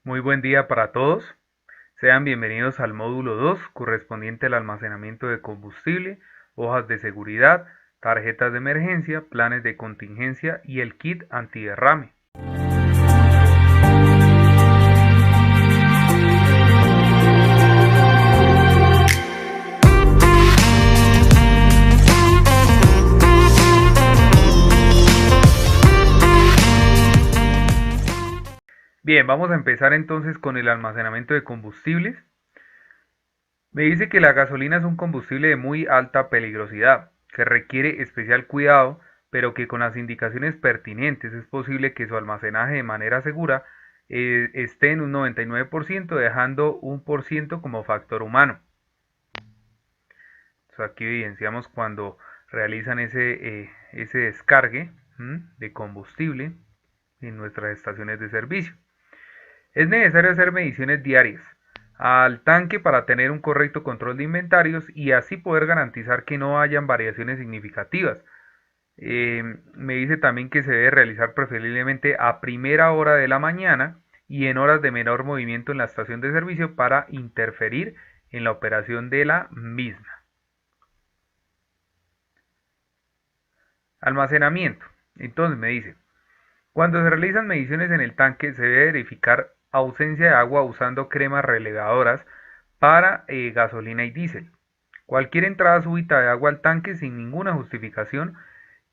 Muy buen día para todos. Sean bienvenidos al módulo 2 correspondiente al almacenamiento de combustible, hojas de seguridad, tarjetas de emergencia, planes de contingencia y el kit antiderrame. Bien, vamos a empezar entonces con el almacenamiento de combustibles. Me dice que la gasolina es un combustible de muy alta peligrosidad, que requiere especial cuidado, pero que con las indicaciones pertinentes es posible que su almacenaje de manera segura esté en un 99%, dejando un por ciento como factor humano. Entonces aquí evidenciamos cuando realizan ese descargue de combustible en nuestras estaciones de servicio. Es necesario hacer mediciones diarias al tanque para tener un correcto control de inventarios y así poder garantizar que no hayan variaciones significativas. Me dice también que se debe realizar preferiblemente a primera hora de la mañana y en horas de menor movimiento en la estación de servicio para interferir en la operación de la misma. Almacenamiento. Entonces me dice, cuando se realizan mediciones en el tanque se debe verificar ausencia de agua usando cremas relegadoras para gasolina y diésel. Cualquier entrada súbita de agua al tanque sin ninguna justificación,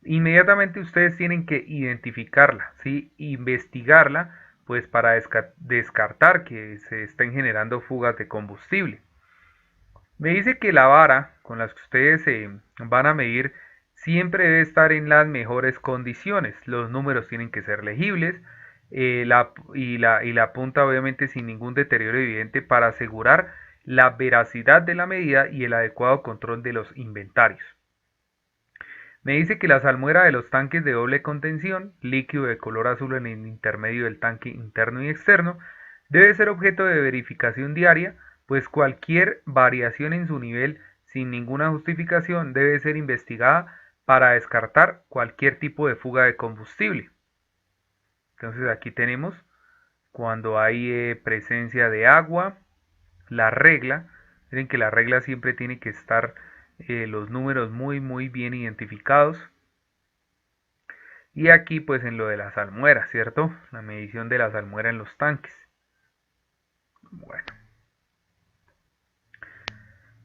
inmediatamente ustedes tienen que identificarla, ¿sí? Investigarla, pues para descartar que se estén generando fugas de combustible. Me dice que la vara con la que ustedes van a medir siempre debe estar en las mejores condiciones. Los números tienen que ser legibles y la punta obviamente sin ningún deterioro evidente para asegurar la veracidad de la medida y el adecuado control de los inventarios. Me dice que la salmuera de los tanques de doble contención, líquido de color azul en el intermedio del tanque interno y externo, debe ser objeto de verificación diaria, pues cualquier variación en su nivel sin ninguna justificación debe ser investigada para descartar cualquier tipo de fuga de combustible. Entonces aquí tenemos cuando hay presencia de agua, la regla. Miren que la regla siempre tiene que estar los números muy bien identificados. Y aquí pues en lo de la salmuera, ¿cierto? La medición de la salmuera en los tanques. Bueno.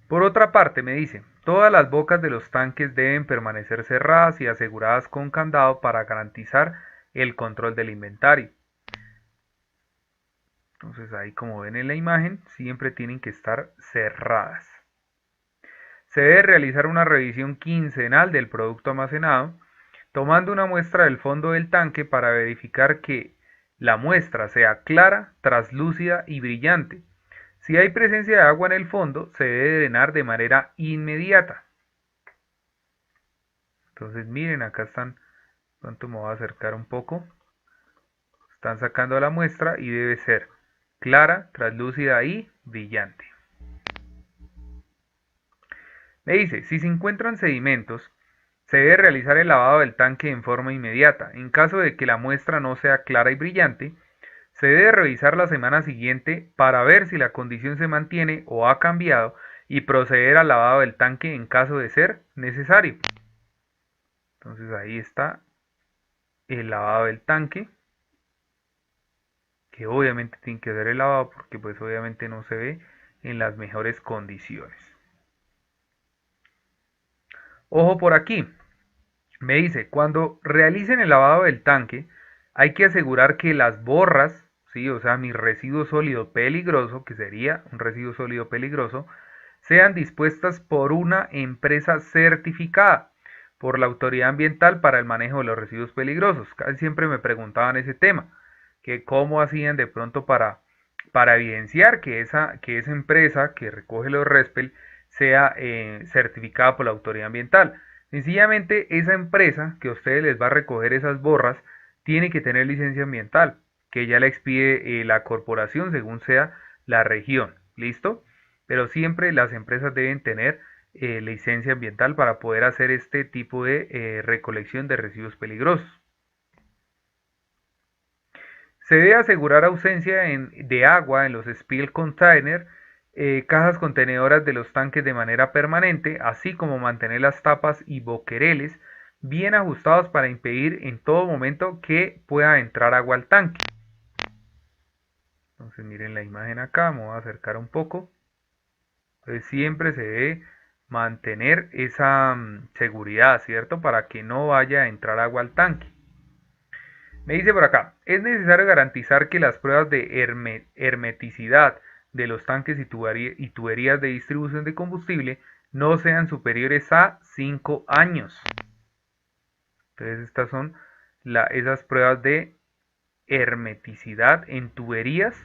Por otra parte me dice, todas las bocas de los tanques deben permanecer cerradas y aseguradas con candado para garantizar el control del inventario. Entonces ahí como ven en la imagen, siempre tienen que estar cerradas. Se debe realizar una revisión quincenal del producto almacenado, tomando una muestra del fondo del tanque para verificar que la muestra sea clara, traslúcida y brillante. Si hay presencia de agua en el fondo, se debe drenar de manera inmediata. Entonces miren, acá están, pronto me voy a acercar un poco. Están sacando la muestra y debe ser clara, traslúcida y brillante. Me dice, si se encuentran sedimentos, se debe realizar el lavado del tanque en forma inmediata. En caso de que la muestra no sea clara y brillante, se debe revisar la semana siguiente para ver si la condición se mantiene o ha cambiado y proceder al lavado del tanque en caso de ser necesario. Entonces ahí está el lavado del tanque, que obviamente tiene que hacer el lavado porque pues obviamente no se ve en las mejores condiciones. Ojo por aquí, me dice, cuando realicen el lavado del tanque, hay que asegurar que las borras, ¿sí? O sea, mi residuo sólido peligroso, que sería un residuo sólido peligroso, sean dispuestas por una empresa certificada por la autoridad ambiental para el manejo de los residuos peligrosos. Casi siempre me preguntaban ese tema, que cómo hacían de pronto para evidenciar que esa empresa que recoge los RESPEL sea certificada por la autoridad ambiental. Sencillamente esa empresa que a ustedes les va a recoger esas borras tiene que tener licencia ambiental, que ya la expide la corporación según sea la región. ¿Listo? Pero siempre las empresas deben tener licencia ambiental para poder hacer este tipo de recolección de residuos peligrosos. Se debe asegurar ausencia de agua en los spill container, cajas contenedoras de los tanques de manera permanente, así como mantener las tapas y boquereles bien ajustados para impedir en todo momento que pueda entrar agua al tanque. Entonces miren la imagen acá, me voy a acercar un poco. Entonces siempre se debe mantener esa seguridad, ¿cierto? Para que no vaya a entrar agua al tanque. Me dice por acá, es necesario garantizar que las pruebas de hermeticidad de los tanques y tuberías de distribución de combustible no sean superiores a 5 años. Entonces estas son esas pruebas de hermeticidad en tuberías,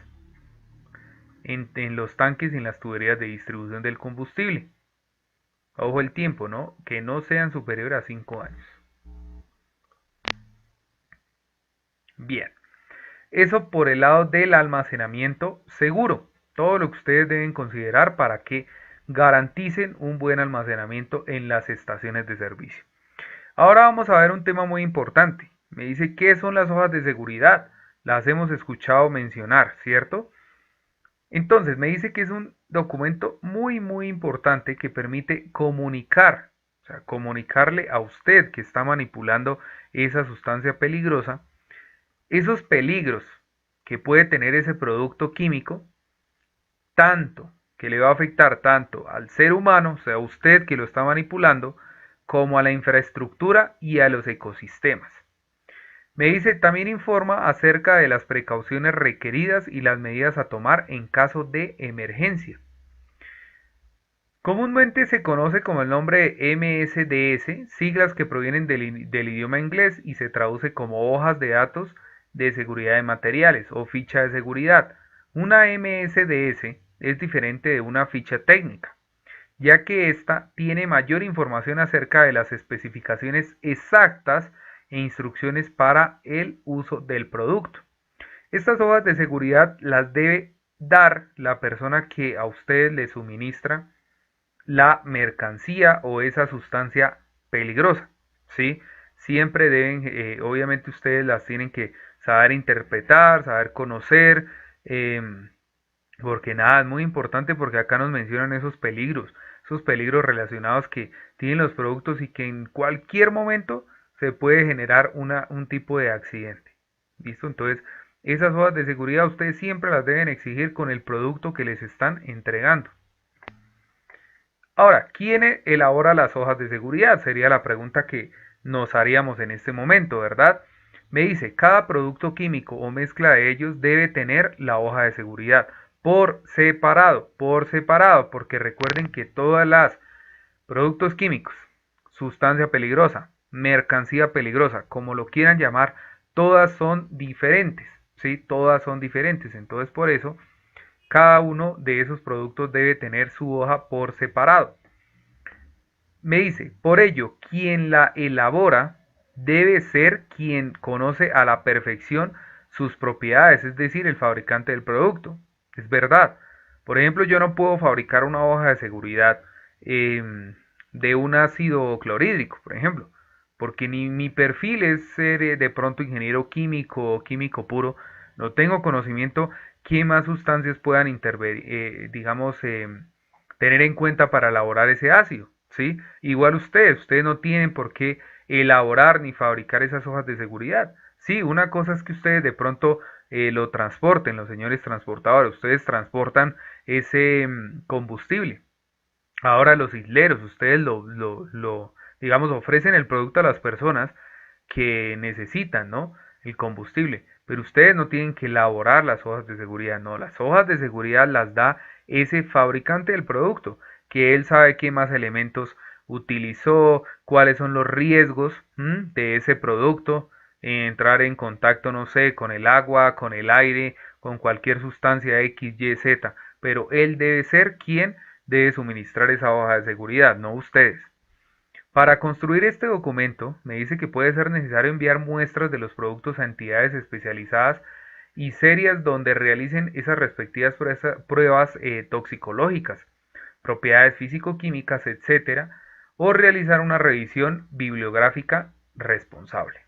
en los tanques y en las tuberías de distribución del combustible. Ojo el tiempo, ¿no? Que no sean superiores a 5 años. Bien. Eso por el lado del almacenamiento seguro. Todo lo que ustedes deben considerar para que garanticen un buen almacenamiento en las estaciones de servicio. Ahora vamos a ver un tema muy importante. Me dice, ¿qué son las hojas de seguridad? Las hemos escuchado mencionar, ¿cierto? Entonces, me dice que es un documento muy importante que permite comunicar, o sea, comunicarle a usted que está manipulando esa sustancia peligrosa, esos peligros que puede tener ese producto químico, tanto que le va a afectar tanto al ser humano, o sea, usted que lo está manipulando, como a la infraestructura y a los ecosistemas. Me dice, también informa acerca de las precauciones requeridas y las medidas a tomar en caso de emergencia. Comúnmente se conoce como el nombre de MSDS, siglas que provienen del idioma inglés y se traduce como hojas de datos de seguridad de materiales o ficha de seguridad. Una MSDS es diferente de una ficha técnica, ya que ésta tiene mayor información acerca de las especificaciones exactas e instrucciones para el uso del producto. Estas hojas de seguridad las debe dar la persona que a usted le suministra la mercancía o esa sustancia peligrosa, ¿sí? Siempre deben, obviamente ustedes las tienen que saber interpretar, saber conocer, eh, porque nada, es muy importante porque acá nos mencionan esos peligros relacionados que tienen los productos y que en cualquier momento se puede generar un tipo de accidente. ¿Listo? Entonces, esas hojas de seguridad ustedes siempre las deben exigir con el producto que les están entregando. Ahora, ¿quién elabora las hojas de seguridad? Sería la pregunta que nos haríamos en este momento, ¿verdad? Me dice, cada producto químico o mezcla de ellos debe tener la hoja de seguridad por separado, porque recuerden que todas las productos químicos, sustancia peligrosa, mercancía peligrosa, como lo quieran llamar, todas son diferentes, ¿sí? Todas son diferentes, entonces por eso cada uno de esos productos debe tener su hoja por separado. Me dice, por ello, quien la elabora debe ser quien conoce a la perfección sus propiedades, es decir, el fabricante del producto. Es verdad. Por ejemplo, yo no puedo fabricar una hoja de seguridad de un ácido clorhídrico, por ejemplo, porque ni mi perfil es ser de pronto ingeniero químico o químico puro, no tengo conocimiento qué más sustancias puedan intervenir, digamos, tener en cuenta para elaborar ese ácido, ¿sí? Igual ustedes no tienen por qué elaborar ni fabricar esas hojas de seguridad. Sí, una cosa es que ustedes de pronto lo transporten, los señores transportadores, ustedes transportan ese combustible. Ahora los isleros, ustedes digamos, ofrecen el producto a las personas que necesitan, ¿no? El combustible. Pero ustedes no tienen que elaborar las hojas de seguridad, no. Las hojas de seguridad las da ese fabricante del producto, que él sabe qué más elementos utilizó, cuáles son los riesgos de ese producto, entrar en contacto, no sé, con el agua, con el aire, con cualquier sustancia X, Y, Z. Pero él debe ser quien debe suministrar esa hoja de seguridad, no ustedes. Para construir este documento, me dice que puede ser necesario enviar muestras de los productos a entidades especializadas y serias donde realicen esas respectivas pruebas toxicológicas, propiedades físico-químicas, etcétera, o realizar una revisión bibliográfica responsable.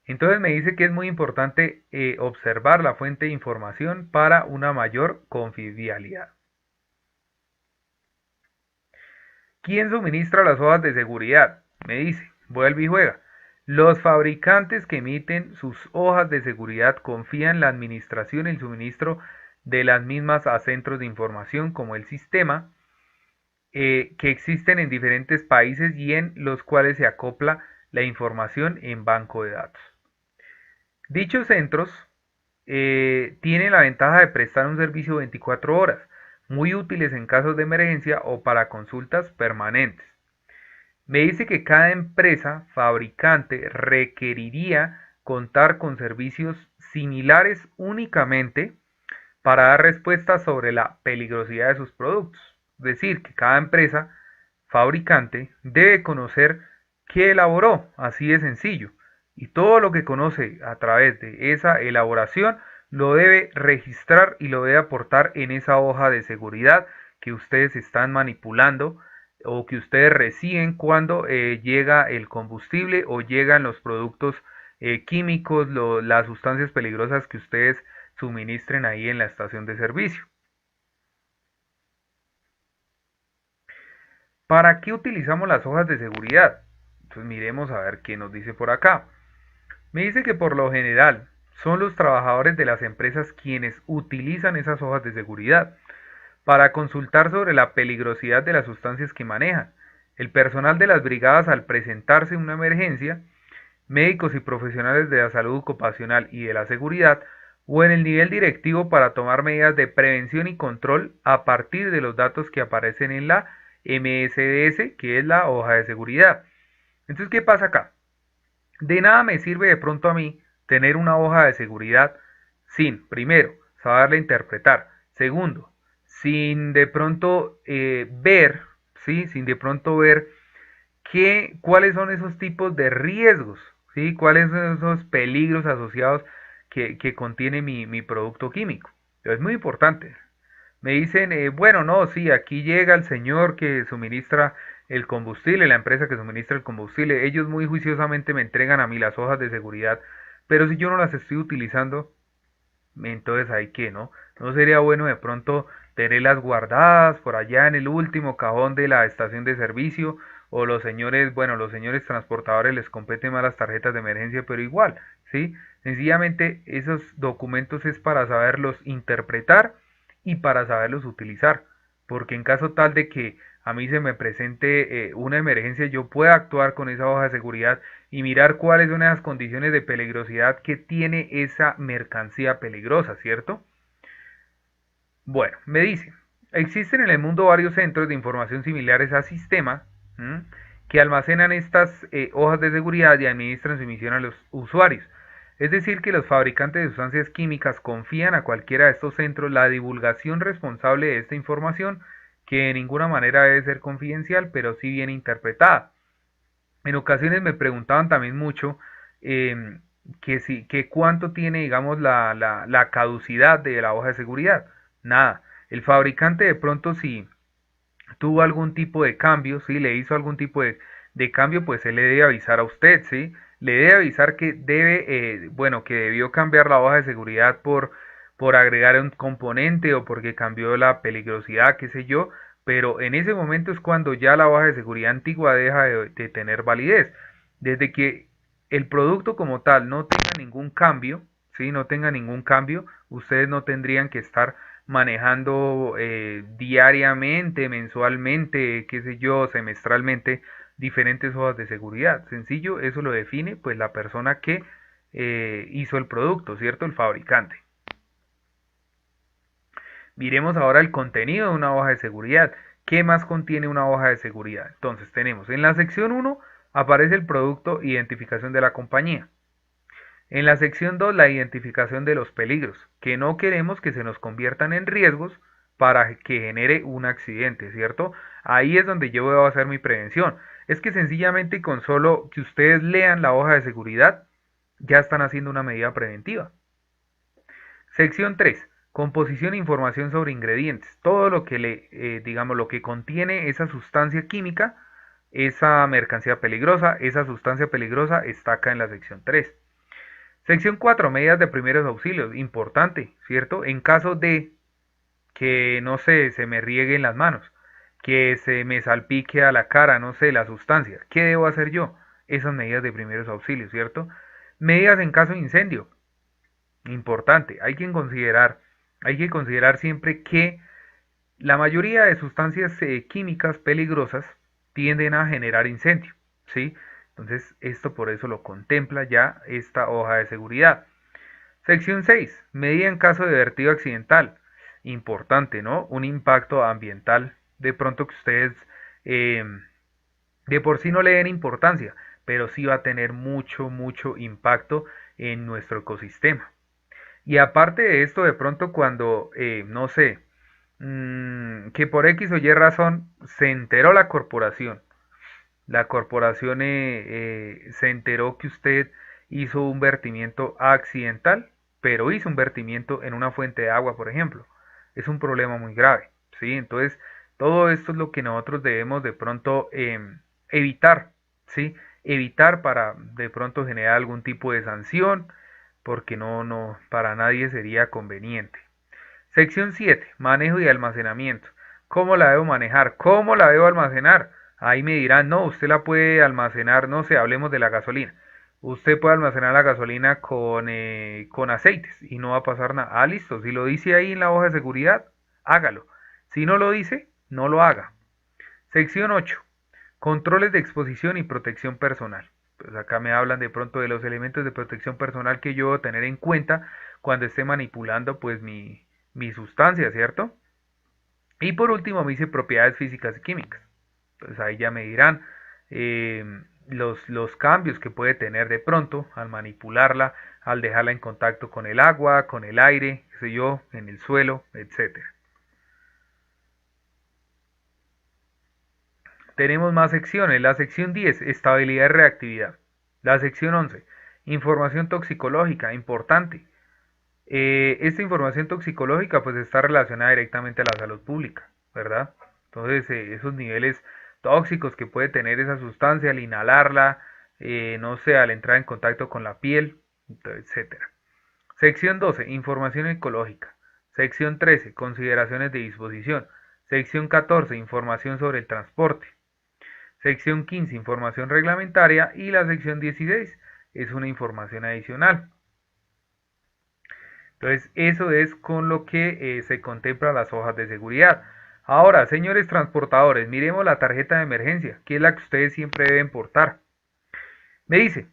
Entonces me dice que es muy importante observar la fuente de información para una mayor confidencialidad. ¿Quién suministra las hojas de seguridad? Me dice, vuelve y juega. Los fabricantes que emiten sus hojas de seguridad confían en la administración y el suministro de las mismas a centros de información como el sistema que existen en diferentes países y en los cuales se acopla la información en banco de datos. Dichos centros tienen la ventaja de prestar un servicio 24 horas, muy útiles en casos de emergencia o para consultas permanentes. Me dice que cada empresa fabricante requeriría contar con servicios similares únicamente para dar respuesta sobre la peligrosidad de sus productos. Es decir, que cada empresa fabricante debe conocer qué elaboró, así de sencillo. Y todo lo que conoce a través de esa elaboración lo debe registrar y lo debe aportar en esa hoja de seguridad que ustedes están manipulando o que ustedes reciben cuando llega el combustible o llegan los productos químicos, las sustancias peligrosas que ustedes suministren ahí en la estación de servicio. ¿Para qué utilizamos las hojas de seguridad? Entonces miremos a ver qué nos dice por acá. Me dice que por lo general son los trabajadores de las empresas quienes utilizan esas hojas de seguridad para consultar sobre la peligrosidad de las sustancias que manejan. El personal de las brigadas al presentarse una emergencia, médicos y profesionales de la salud ocupacional y de la seguridad, o en el nivel directivo para tomar medidas de prevención y control a partir de los datos que aparecen en la MSDS, que es la hoja de seguridad. Entonces, ¿qué pasa acá? De nada me sirve de pronto a mí tener una hoja de seguridad sin, primero, saberla interpretar, segundo, sin de pronto ver, ¿sí? Sin de pronto ver cuáles son esos tipos de riesgos, ¿sí? Cuáles son esos peligros asociados que contiene mi producto químico. Es muy importante. Me dicen, bueno, no, sí, aquí llega el señor que suministra el combustible, la empresa que suministra el combustible. Ellos muy juiciosamente me entregan a mí las hojas de seguridad, pero si yo no las estoy utilizando, entonces hay que, ¿no? No sería bueno de pronto tenerlas guardadas por allá en el último cajón de la estación de servicio o los señores, bueno, los señores transportadores les competen más las tarjetas de emergencia, pero igual, ¿sí? Sencillamente esos documentos es para saberlos interpretar y para saberlos utilizar, porque en caso tal de que a mí se me presente una emergencia, yo pueda actuar con esa hoja de seguridad y mirar cuáles son las condiciones de peligrosidad que tiene esa mercancía peligrosa, ¿cierto? Bueno, me dice, existen en el mundo varios centros de información similares a sistemas ¿m? Que almacenan estas hojas de seguridad y administran su emisión a los usuarios. Es decir, que los fabricantes de sustancias químicas confían a cualquiera de estos centros la divulgación responsable de esta información, que de ninguna manera debe ser confidencial, pero sí bien interpretada. En ocasiones me preguntaban también mucho eh, que cuánto tiene, digamos, la caducidad de la hoja de seguridad. Nada. El fabricante de pronto si tuvo algún tipo de cambio, si le hizo algún tipo de cambio, pues él le debe avisar a usted, ¿sí? Le debe avisar que debe, bueno, que debió cambiar la hoja de seguridad por agregar un componente o porque cambió la peligrosidad, qué sé yo, pero en ese momento es cuando ya la hoja de seguridad antigua deja de tener validez. Desde que el producto como tal no tenga ningún cambio, ¿sí? No tenga ningún cambio, ustedes no tendrían que estar manejando diariamente, mensualmente, qué sé yo, semestralmente, diferentes hojas de seguridad. Sencillo, eso lo define pues la persona que hizo el producto, ¿cierto? El fabricante. Miremos ahora el contenido de una hoja de seguridad. ¿Qué más contiene una hoja de seguridad? Entonces tenemos en la sección 1 aparece el producto, identificación de la compañía. En la sección 2 la identificación de los peligros, que no queremos que se nos conviertan en riesgos para que genere un accidente, ¿cierto? Ahí es donde yo voy a hacer mi prevención. Es que sencillamente con solo que ustedes lean la hoja de seguridad, ya están haciendo una medida preventiva. Sección 3. Composición e información sobre ingredientes. Todo lo que digamos, lo que contiene esa sustancia química, esa mercancía peligrosa, esa sustancia peligrosa está acá en la sección 3. Sección 4, medidas de primeros auxilios. Importante, ¿cierto? En caso de que, no sé, se me rieguen las manos, que se me salpique a la cara, no sé, la sustancia. ¿Qué debo hacer yo? Esas medidas de primeros auxilios, ¿cierto? Medidas en caso de incendio. Importante, hay que considerar siempre que la mayoría de sustancias químicas peligrosas tienden a generar incendio, ¿sí? Entonces, esto por eso lo contempla ya esta hoja de seguridad. Sección 6. Medida en caso de vertido accidental. Importante, ¿no? Un impacto ambiental. De pronto que ustedes eh, de por sí no le den importancia, pero sí va a tener mucho, mucho impacto en nuestro ecosistema. Y aparte de esto, de pronto cuando, no sé, que por X o Y razón se enteró la corporación se enteró que usted hizo un vertimiento accidental, pero hizo un vertimiento en una fuente de agua, por ejemplo. Es un problema muy grave, ¿sí? Entonces, todo esto es lo que nosotros debemos de pronto evitar, ¿sí? Evitar para de pronto generar algún tipo de sanción, porque no, para nadie sería conveniente. Sección 7. Manejo y almacenamiento. ¿Cómo la debo manejar? ¿Cómo la debo almacenar? Ahí me dirán, no, usted la puede almacenar, no sé, hablemos de la gasolina. Usted puede almacenar la gasolina con aceites y no va a pasar nada. Ah, listo. Si lo dice ahí en la hoja de seguridad, hágalo. Si no lo dice, no lo haga. Sección 8. Controles de exposición y protección personal. Pues acá me hablan de pronto de los elementos de protección personal que yo debo tener en cuenta cuando esté manipulando pues mi sustancia, ¿cierto? Y por último me dice propiedades físicas y químicas. Entonces ahí ya me dirán eh, los cambios que puede tener de pronto al manipularla, al dejarla en contacto con el agua, con el aire, qué sé yo, en el suelo, etcétera. Tenemos más secciones. La sección 10, estabilidad y reactividad. La sección 11, información toxicológica, importante. Esta información toxicológica pues está relacionada directamente a la salud pública, ¿verdad? Entonces, esos niveles tóxicos que puede tener esa sustancia al inhalarla, no sé, al entrar en contacto con la piel, etcétera. Sección 12, información ecológica. Sección 13, consideraciones de disposición. Sección 14, información sobre el transporte. Sección 15, información reglamentaria, y la sección 16 es una información adicional. Entonces, eso es con lo que se contempla las hojas de seguridad. Ahora, señores transportadores, miremos la tarjeta de emergencia, que es la que ustedes siempre deben portar. Me dice,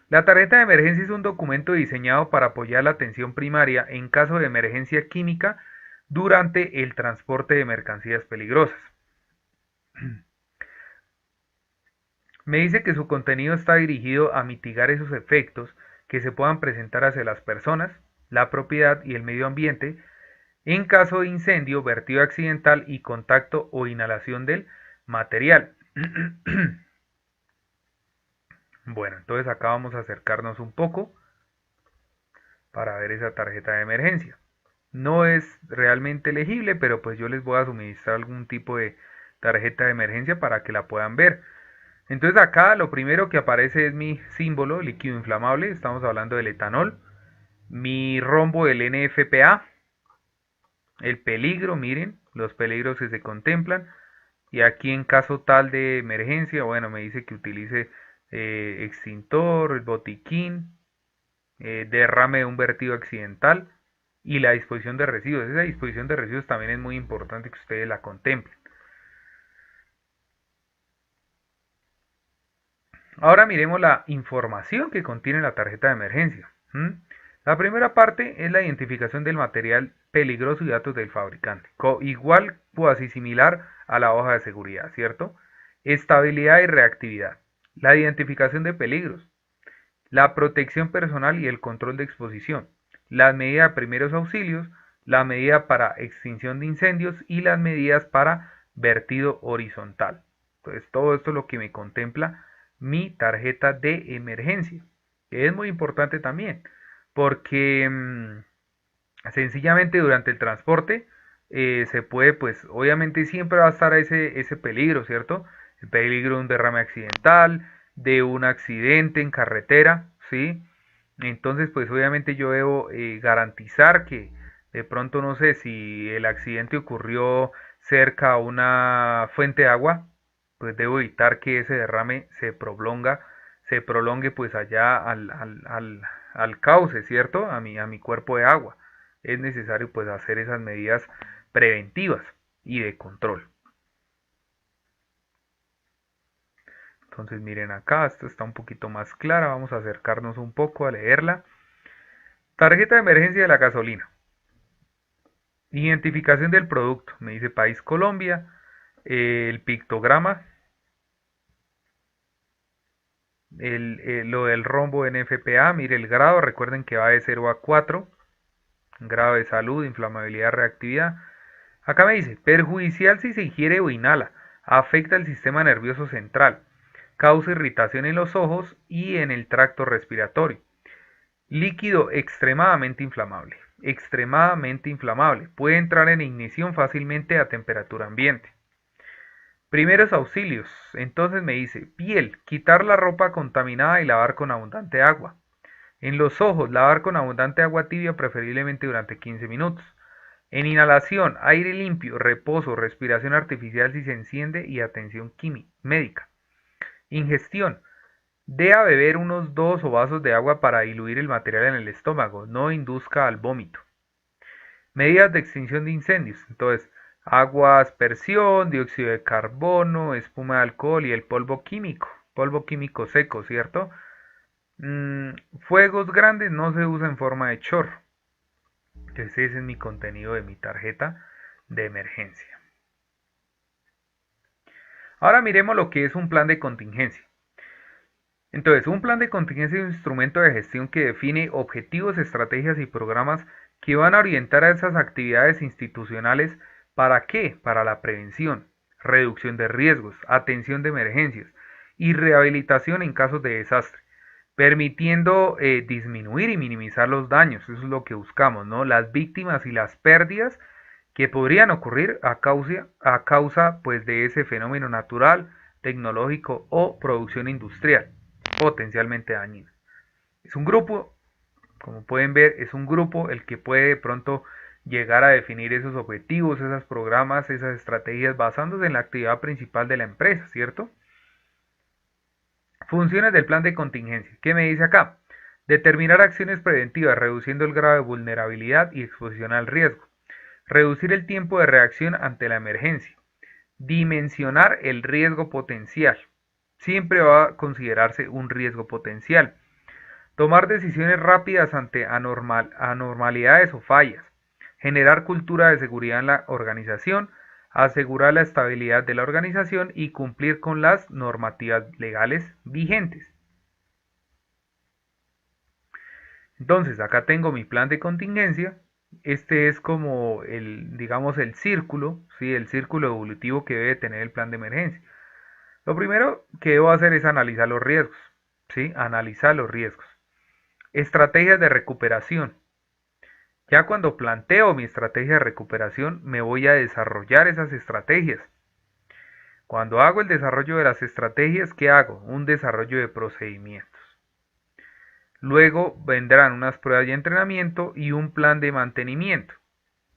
la tarjeta de emergencia es un documento diseñado para apoyar la atención primaria en caso de emergencia química durante el transporte de mercancías peligrosas. Me dice que su contenido está dirigido a mitigar esos efectos que se puedan presentar hacia las personas, la propiedad y el medio ambiente en caso de incendio, vertido accidental y contacto o inhalación del material. Bueno, entonces acá vamos a acercarnos un poco para ver esa tarjeta de emergencia. No es realmente legible, pero pues yo les voy a suministrar algún tipo de tarjeta de emergencia para que la puedan ver. Entonces acá lo primero que aparece es mi símbolo, líquido inflamable, estamos hablando del etanol, mi rombo del NFPA, el peligro, miren, los peligros que se contemplan, y aquí en caso tal de emergencia, bueno, me dice que utilice extintor, el botiquín, derrame de un vertido accidental y la disposición de residuos. Esa disposición de residuos también es muy importante que ustedes la contemplen. Ahora miremos la información que contiene la tarjeta de emergencia. La primera parte es la identificación del material peligroso y datos del fabricante. Igual o así similar a la hoja de seguridad, ¿cierto? Estabilidad y reactividad. La identificación de peligros. La protección personal y el control de exposición. Las medidas de primeros auxilios. La medida para extinción de incendios y las medidas para vertido horizontal. Entonces todo esto es lo que me contempla mi tarjeta de emergencia, que es muy importante también, porque sencillamente durante el transporte se puede, pues obviamente siempre va a estar ese peligro, ¿cierto? El peligro de un derrame accidental, de un accidente en carretera, ¿sí? Entonces, pues obviamente yo debo garantizar que de pronto no sé si el accidente ocurrió cerca a una fuente de agua, pues debo evitar que ese derrame se prolongue pues allá al cauce, ¿cierto? A mi cuerpo de agua. Es necesario pues hacer esas medidas preventivas y de control. Entonces miren acá, esto está un poquito más clara, vamos a acercarnos un poco a leerla. Tarjeta de emergencia de la gasolina. Identificación del producto. Me dice país Colombia. El pictograma. Lo del rombo en FPA. Mire el grado. Recuerden que va de 0 a 4. Grado de salud, inflamabilidad, reactividad. Acá me dice, perjudicial si se ingiere o inhala. Afecta el sistema nervioso central. Causa irritación en los ojos y en el tracto respiratorio. Líquido extremadamente inflamable. Extremadamente inflamable. Puede entrar en ignición fácilmente a temperatura ambiente. Primeros auxilios. Entonces me dice, piel, quitar la ropa contaminada y lavar con abundante agua. En los ojos, lavar con abundante agua tibia, preferiblemente durante 15 minutos. En inhalación, aire limpio, reposo, respiración artificial si se enciende y atención médica. Ingestión. Dé a beber unos 2 o vasos de agua para diluir el material en el estómago, no induzca al vómito. Medidas de extinción de incendios. Entonces, agua, aspersión, dióxido de carbono, espuma de alcohol y el polvo químico seco, ¿cierto? Fuegos grandes no se usa en forma de chorro. Entonces ese es mi contenido de mi tarjeta de emergencia. Ahora miremos lo que es un plan de contingencia. Entonces, un plan de contingencia es un instrumento de gestión que define objetivos, estrategias y programas que van a orientar a esas actividades institucionales. ¿Para qué? Para la prevención, reducción de riesgos, atención de emergencias y rehabilitación en casos de desastre, permitiendo disminuir y minimizar los daños. Eso es lo que buscamos, ¿no? Las víctimas y las pérdidas que podrían ocurrir a causa pues, de ese fenómeno natural, tecnológico o producción industrial potencialmente dañina. Es un grupo, como pueden ver, es un grupo el que puede de pronto llegar a definir esos objetivos, esos programas, esas estrategias basándose en la actividad principal de la empresa, ¿cierto? Funciones del plan de contingencia. ¿Qué me dice acá? Determinar acciones preventivas reduciendo el grado de vulnerabilidad y exposición al riesgo. Reducir el tiempo de reacción ante la emergencia. Dimensionar el riesgo potencial. Siempre va a considerarse un riesgo potencial. Tomar decisiones rápidas ante anormalidades o fallas. Generar cultura de seguridad en la organización. Asegurar la estabilidad de la organización y cumplir con las normativas legales vigentes. Entonces, acá tengo mi plan de contingencia. Este es como digamos, el círculo, ¿sí? El círculo evolutivo que debe tener el plan de emergencia. Lo primero que debo hacer es analizar los riesgos, ¿sí? Analizar los riesgos. Estrategias de recuperación. Ya cuando planteo mi estrategia de recuperación, me voy a desarrollar esas estrategias. Cuando hago el desarrollo de las estrategias, ¿qué hago? Un desarrollo de procedimientos. Luego vendrán unas pruebas de entrenamiento y un plan de mantenimiento.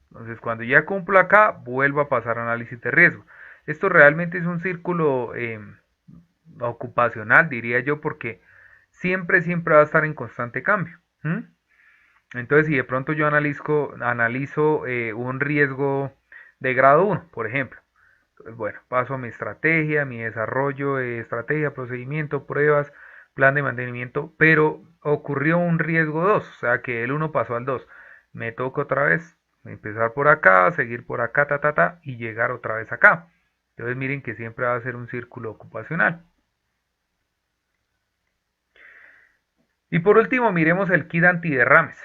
Entonces, cuando ya cumplo acá, vuelvo a pasar a análisis de riesgo. Esto realmente es un círculo ocupacional, diría yo, porque siempre va a estar en constante cambio. Entonces, si de pronto yo analizo un riesgo de grado 1, por ejemplo, pues bueno, paso a mi estrategia, mi desarrollo de estrategia, procedimiento, pruebas, plan de mantenimiento, pero ocurrió un riesgo 2, o sea que el uno pasó al 2. Me toca otra vez empezar por acá, seguir por acá, y llegar otra vez acá. Entonces miren que siempre va a ser un círculo ocupacional. Y por último, miremos el kit antiderrames.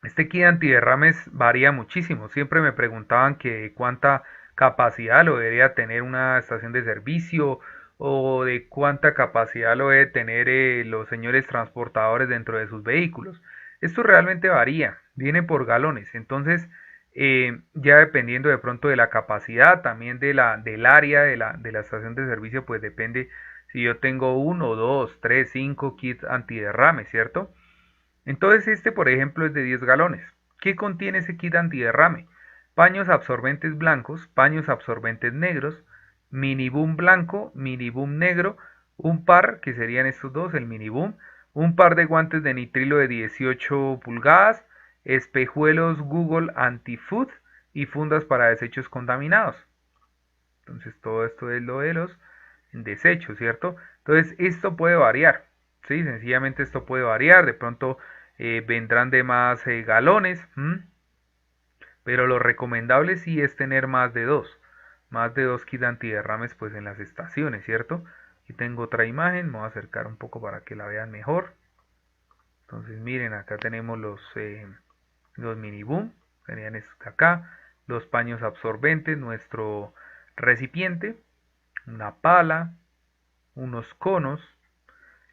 Este kit antiderrames varía muchísimo. Siempre me preguntaban que cuánta capacidad lo debería tener una estación de servicio o de cuánta capacidad lo debe tener los señores transportadores dentro de sus vehículos. Esto realmente varía, viene por galones. Entonces, ya dependiendo de pronto de la capacidad, también del área de la estación de servicio, pues depende si yo tengo uno, dos, tres, cinco kits antiderrame, ¿cierto? Entonces este, por ejemplo, es de 10 galones. ¿Qué contiene ese kit antiderrame? Paños absorbentes blancos, paños absorbentes negros, mini boom blanco, mini boom negro, un par, que serían estos dos, el mini boom, un par de guantes de nitrilo de 18 pulgadas, espejuelos Google Anti-Food y fundas para desechos contaminados. Entonces todo esto es lo de los desechos, ¿cierto? Entonces esto puede variar, ¿sí? Sencillamente esto puede variar, de pronto vendrán de más galones, ¿m? Pero lo recomendable sí es tener más de dos kits antiderrames pues en las estaciones, ¿cierto? Aquí tengo otra imagen, me voy a acercar un poco para que la vean mejor. Entonces miren, acá tenemos los mini boom, serían estos de acá, los paños absorbentes, nuestro recipiente, una pala, unos conos,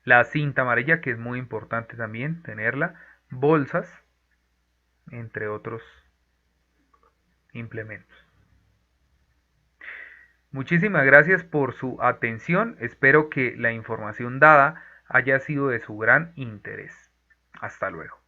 la cinta amarilla que es muy importante también tenerla, bolsas, entre otros implementos. Muchísimas gracias por su atención, espero que la información dada haya sido de su gran interés. Hasta luego.